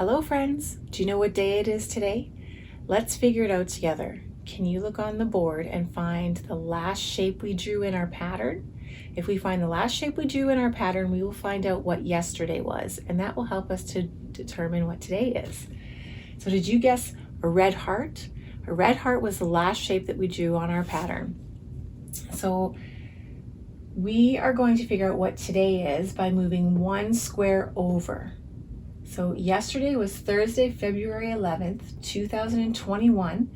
Hello friends, do you know what day it is today? Let's figure it out together. Can you look on the board and find the last shape we drew in our pattern? If we find the last shape we drew in our pattern, we will find out what yesterday was, and that will help us to determine what today is. So did you guess a red heart? A red heart was the last shape that we drew on our pattern. So we are going to figure out what today is by moving one square over. So yesterday was Thursday, February 11th, 2021.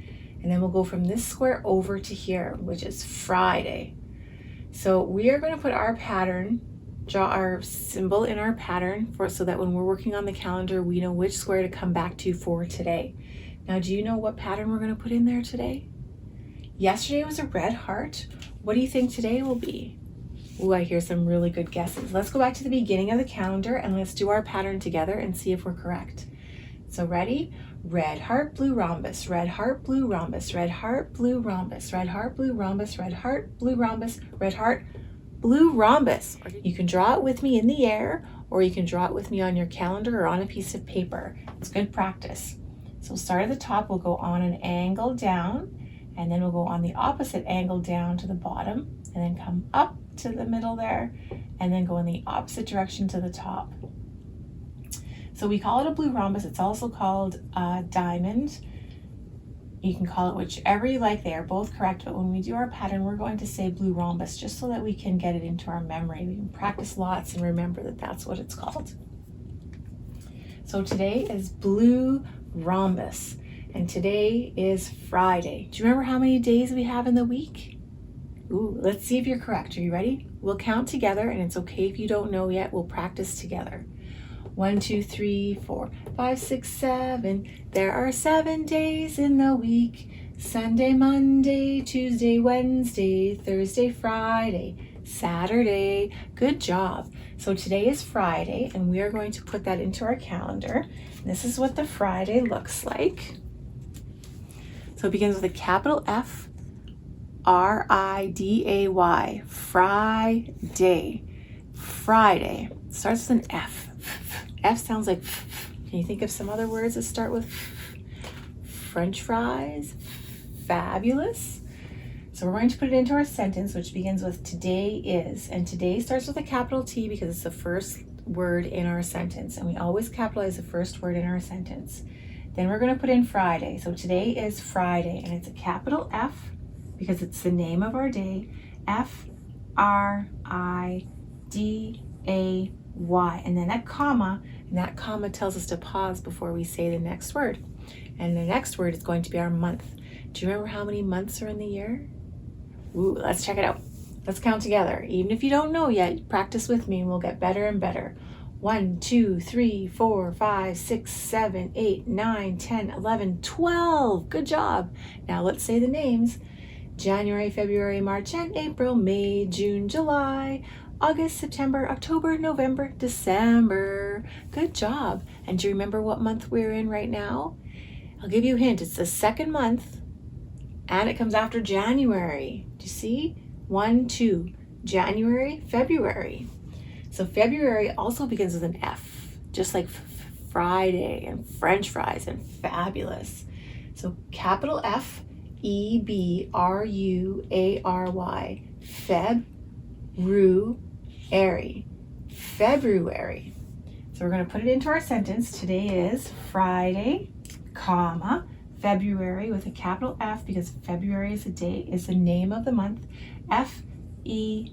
And then we'll go from this square over to here, which is Friday. So we are going to put our pattern, draw our symbol in our pattern so that when we're working on the calendar, we know which square to come back to for today. Now, do you know what pattern we're going to put in there today? Yesterday was a red heart. What do you think today will be? Ooh, I hear some really good guesses. Let's go back to the beginning of the calendar and let's do our pattern together and see if we're correct. So ready? Red heart, blue rhombus, red heart, blue rhombus, red heart, blue rhombus, red heart, blue rhombus, red heart, blue rhombus, red heart, blue rhombus. You can draw it with me in the air, or you can draw it with me on your calendar or on a piece of paper. It's good practice. So we'll start at the top, we'll go on an angle down, and then we'll go on the opposite angle down to the bottom, and then come up to the middle there, and then go in the opposite direction to the top. So we call it a blue rhombus. It's also called a diamond. You can call it whichever you like. They are both correct, but when we do our pattern, we're going to say blue rhombus just so that we can get it into our memory. We can practice lots and remember that that's what it's called. So today is blue rhombus, and today is Friday. Do you remember how many days we have in the week? Ooh, let's see if you're correct. Are you ready? We'll count together, and it's okay if you don't know yet. We'll practice together. 1, 2, 3, 4, 5, 6, 7. There are 7 days in the week. Sunday, Monday, Tuesday, Wednesday, Thursday, Friday, Saturday. Good job. So today is Friday, and we are going to put that into our calendar. This is what the Friday looks like. So it begins with a capital F, R-I-D-A-Y, Friday. Friday. Starts with an F. F sounds like F. Can you think of some other words that start with F? French fries, fabulous. So we're going to put it into our sentence, which begins with today is. And today starts with a capital T because it's the first word in our sentence. And we always capitalize the first word in our sentence. Then we're going to put in Friday. So today is Friday, and it's a capital F because it's the name of our day. F-R-I-D-A-Y. And then that comma, tells us to pause before we say the next word. And the next word is going to be our month. Do you remember how many months are in the year? Ooh, let's check it out. Let's count together. Even if you don't know yet, practice with me and we'll get better and better. 1, 2, 3, 4, 5, 6, 7, 8, 9, 10, 11, 12. Good job. Now let's say the names. January, February, March, and April, May, June, July, August, September, October, November, December. Good job. And do you remember what month we're in right now? I'll give you a hint. It's the second month, and it comes after January. Do you see? 1, 2, January, February. So February also begins with an F, just like Friday and French fries and fabulous. So capital F, E-B-R-U-A-R-Y, February. February. So we're going to put it into our sentence. Today is Friday, comma, February with a capital F because February is the name of the month. F-E-B-R-U-A-R-Y.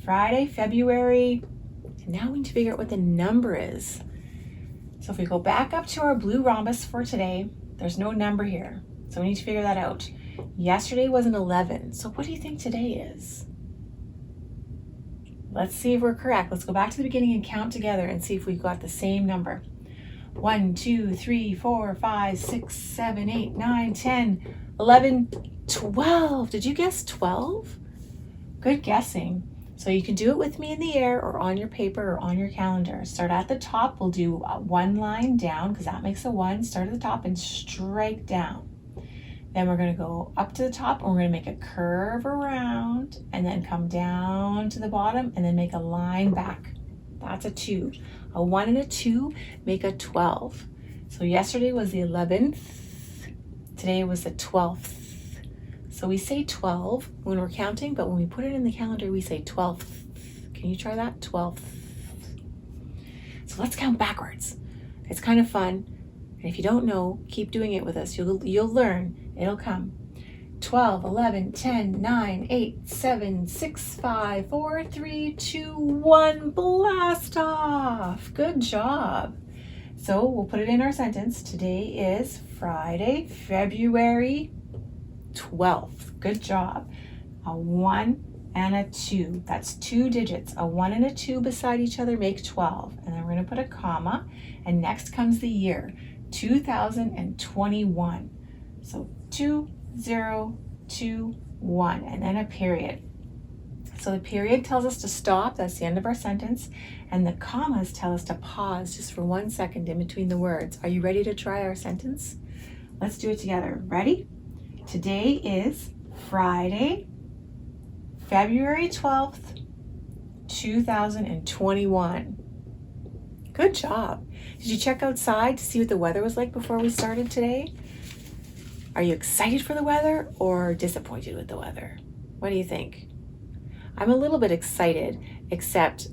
Friday, February. And now we need to figure out what the number is. So if we go back up to our blue rhombus for today, there's no number here. So we need to figure that out. Yesterday was an 11. So what do you think today is? Let's see if we're correct. Let's go back to the beginning and count together and see if we've got the same number. 1, 2, 3, 4, 5, 6, 7, 8, 9, 10, 11, 12. Did you guess 12? Good guessing. So you can do it with me in the air or on your paper or on your calendar. Start at the top. We'll do one line down because that makes a 1. Start at the top and straight down. Then we're going to go up to the top and we're going to make a curve around and then come down to the bottom and then make a line back. That's a 2. A 1 and a 2 make a 12. So yesterday was the 11th. Today was the 12th. So we say 12 when we're counting, but when we put it in the calendar, we say 12th. Can you try that? 12th. So let's count backwards. It's kind of fun. And if you don't know, keep doing it with us. You'll learn. It'll come. 12, 11, 10, 9, 8, 7, 6, 5, 4, 3, 2, 1. Blast off. Good job. So we'll put it in our sentence. Today is Friday, February 12th. Good job. A 1 and a 2. That's 2 digits. A 1 and a 2 beside each other make 12. And then we're going to put a comma. And next comes the year, 2021. So 2021, and then a period. So the period tells us to stop. That's the end of our sentence. And the commas tell us to pause just for 1 second in between the words. Are you ready to try our sentence? Let's do it together. Ready? Today is Friday, February 12th, 2021. Good job. Did you check outside to see what the weather was like before we started today? Are you excited for the weather or disappointed with the weather? What do you think? I'm a little bit excited, except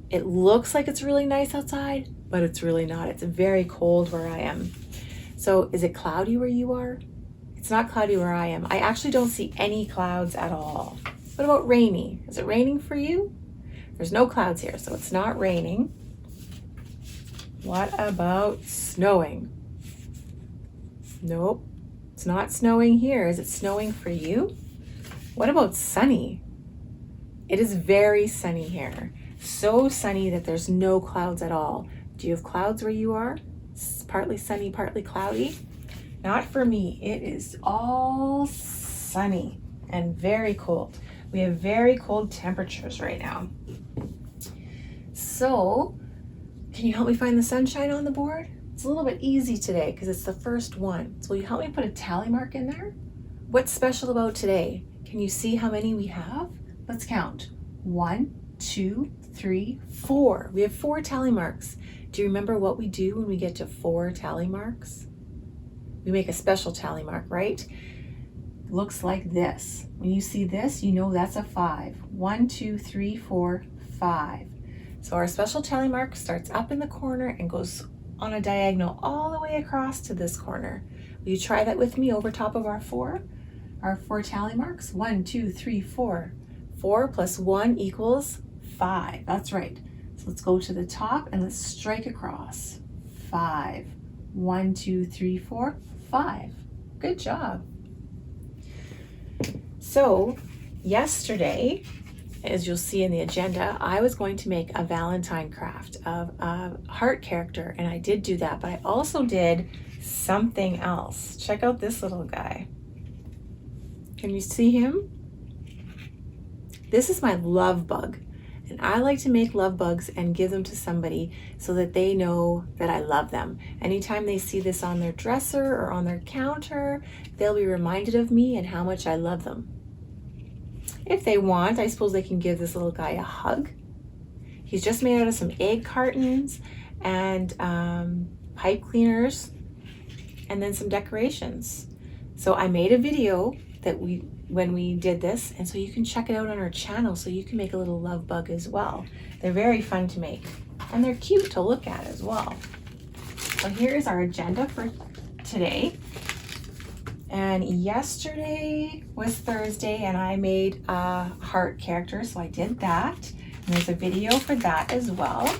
it looks like it's really nice outside, but it's really not. It's very cold where I am. So is it cloudy where you are? It's not cloudy where I am. I actually don't see any clouds at all. What about rainy? Is it raining for you? There's no clouds here, so it's not raining. What about snowing? Nope, it's not snowing here. Is it snowing for you? What about sunny? It is very sunny here. So sunny that there's no clouds at all. Do you have clouds where you are? It's partly sunny, partly cloudy? Not for me. It is all sunny and very cold. We have very cold temperatures right now. So, can you help me find the sunshine on the board? It's a little bit easy today because it's the first one. So will you help me put a tally mark in there? What's special about today? Can you see how many we have? Let's count. 1, 2, 3, 4. We have 4 tally marks. Do you remember what we do when we get to 4 tally marks? We make a special tally mark, right? Looks like this. When you see this, you know that's a 5. 1, 2, 3, 4, 5. So our special tally mark starts up in the corner and goes on a diagonal all the way across to this corner. Will you try that with me over top of our 4? Our 4 tally marks. 1, 2, 3, 4. 4 plus 1 equals 5. That's right. So let's go to the top and let's strike across. 5. 1, 2, 3, 4, 5. Good job. So yesterday, as you'll see in the agenda, I was going to make a Valentine craft of a heart character, and I did do that, but I also did something else. Check out this little guy. Can you see him? This is my love bug, and I like to make love bugs and give them to somebody so that they know that I love them. Anytime they see this on their dresser or on their counter, they'll be reminded of me and how much I love them. If they want, I suppose they can give this little guy a hug. He's just made out of some egg cartons and pipe cleaners and then some decorations. So I made a video that when we did this, and so you can check it out on our channel so you can make a little love bug as well. They're very fun to make and they're cute to look at as well. So here's our agenda for today. And yesterday was Thursday and I made a heart character, so I did that. And there's a video for that as well.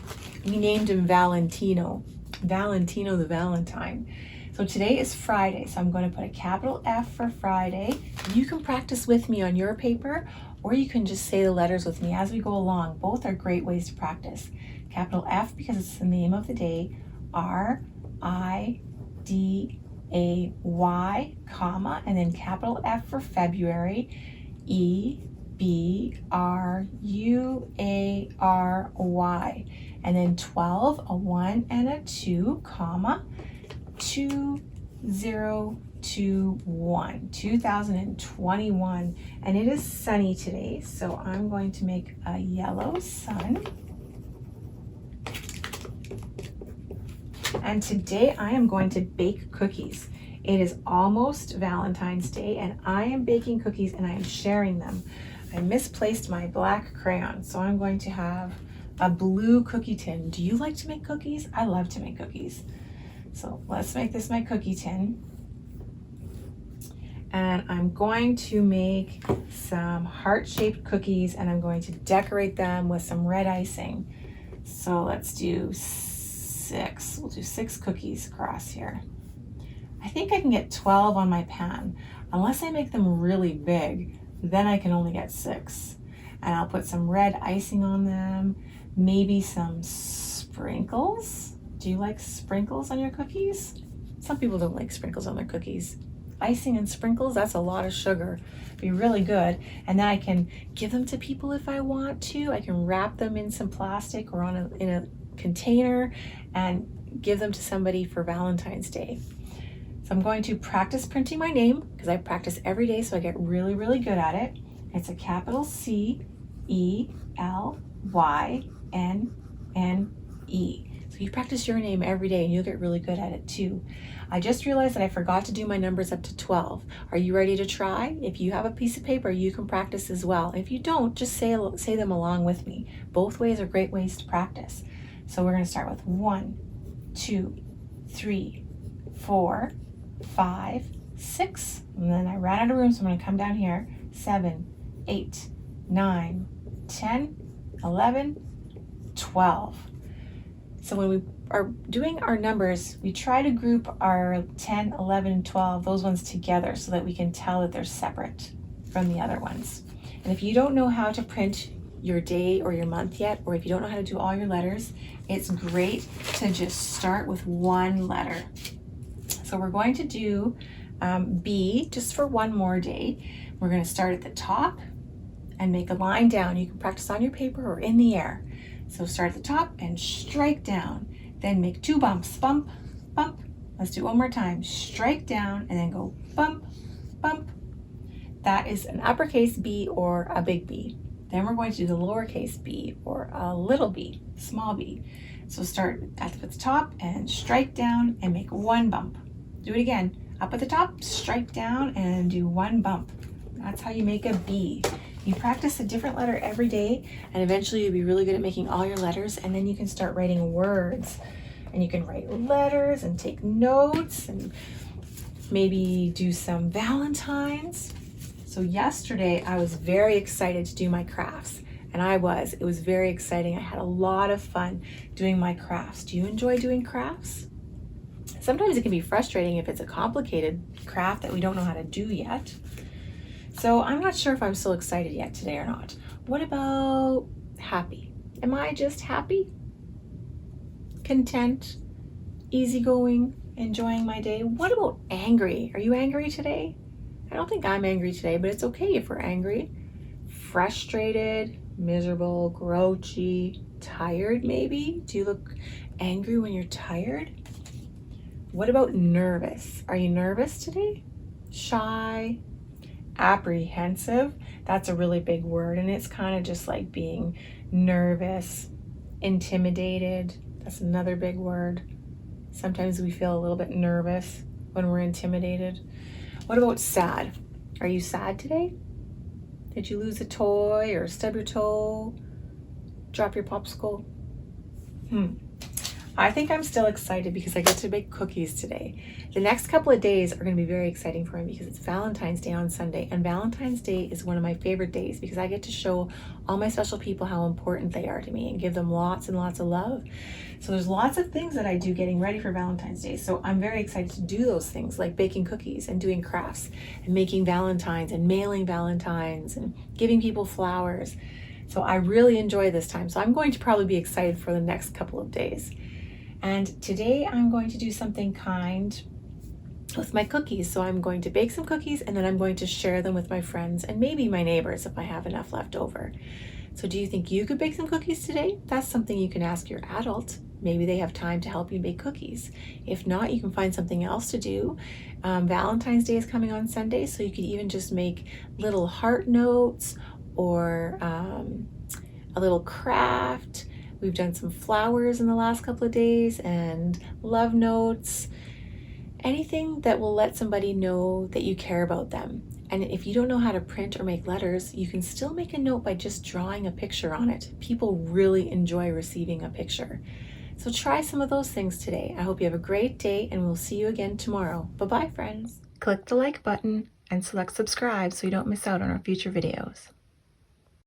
We named him Valentino. Valentino the Valentine. So today is Friday, so I'm going to put a capital F for Friday. You can practice with me on your paper, or you can just say the letters with me as we go along. Both are great ways to practice. Capital F because it's the name of the day. R-I-D-A-Y, comma, and then capital F for February. E-B-R-U-A-R-Y. And then 12, a 1 and a 2, comma. 2021. 2, 1, 2021, and it is sunny today, so I'm going to make a yellow sun. And today I am going to bake cookies. It is almost Valentine's Day, and I am baking cookies and I am sharing them. I misplaced my black crayon, so I'm going to have a blue cookie tin. Do you like to make cookies? I love to make cookies. So let's make this my cookie tin. And I'm going to make some heart-shaped cookies, and I'm going to decorate them with some red icing. So let's do 6. We'll do 6 cookies across here. I think I can get 12 on my pan. Unless I make them really big, then I can only get 6. And I'll put some red icing on them, maybe some sprinkles. Do you like sprinkles on your cookies? Some people don't like sprinkles on their cookies. Icing and sprinkles, that's a lot of sugar. Be really good. And then I can give them to people if I want to. I can wrap them in some plastic or in a container and give them to somebody for Valentine's Day. So I'm going to practice printing my name because I practice every day, so I get really, really good at it. It's a capital C-E-L-Y-N-N-E. So you practice your name every day and you'll get really good at it too. I just realized that I forgot to do my numbers up to 12. Are you ready to try? If you have a piece of paper, you can practice as well. If you don't, just say them along with me. Both ways are great ways to practice. So we're going to start with 1, 2, 3, 4, 5, 6. And then I ran out of room, so I'm going to come down here. 7, 8, 9, 10, 11, 12. So when we are doing our numbers, we try to group our 10, 11, and 12, those ones together so that we can tell that they're separate from the other ones. And if you don't know how to print your day or your month yet, or if you don't know how to do all your letters, it's great to just start with one letter. So we're going to do B just for one more day. We're going to start at the top and make a line down. You can practice on your paper or in the air. So start at the top and strike down. Then make 2 bumps, bump, bump. Let's do it one more time. Strike down and then go bump, bump. That is an uppercase B or a big B. Then we're going to do the lowercase b or a little b, small b. So start at the top and strike down and make 1 bump. Do it again. Up at the top, strike down and do 1 bump. That's how you make a B. You practice a different letter every day, and eventually you'll be really good at making all your letters, and then you can start writing words. And you can write letters and take notes and maybe do some Valentines. So yesterday I was very excited to do my crafts, and it was very exciting. I had a lot of fun doing my crafts. Do you enjoy doing crafts? Sometimes it can be frustrating if it's a complicated craft that we don't know how to do yet. So I'm not sure if I'm still excited yet today or not. What about happy? Am I just happy? Content? Easygoing? Enjoying my day? What about angry? Are you angry today? I don't think I'm angry today, but it's okay if we're angry. Frustrated, miserable, grouchy, tired maybe? Do you look angry when you're tired? What about nervous? Are you nervous today? Shy? Apprehensive? That's a really big word, and it's kind of just like being nervous. Intimidated? That's another big word. Sometimes we feel a little bit nervous when we're intimidated. What about sad? Are you sad today? Did you lose a toy or stub your toe? Drop your popsicle? I think I'm still excited because I get to bake cookies today. The next couple of days are going to be very exciting for me because it's Valentine's Day on Sunday, and Valentine's Day is one of my favorite days because I get to show all my special people how important they are to me and give them lots and lots of love. So there's lots of things that I do getting ready for Valentine's Day. So I'm very excited to do those things like baking cookies and doing crafts and making Valentines and mailing Valentines and giving people flowers. So I really enjoy this time. So I'm going to probably be excited for the next couple of days. And today I'm going to do something kind with my cookies. So I'm going to bake some cookies and then I'm going to share them with my friends and maybe my neighbors if I have enough left over. So do you think you could bake some cookies today? That's something you can ask your adult Maybe they have time to help you bake cookies. If not, you can find something else to do. Valentine's Day is coming on Sunday, so you could even just make little heart notes or a little craft. We've done some flowers in the last couple of days and love notes. Anything that will let somebody know that you care about them. And if you don't know how to print or make letters, you can still make a note by just drawing a picture on it. People really enjoy receiving a picture. So try some of those things today. I hope you have a great day, and we'll see you again tomorrow. Bye-bye, friends. Click the like button and select subscribe so you don't miss out on our future videos.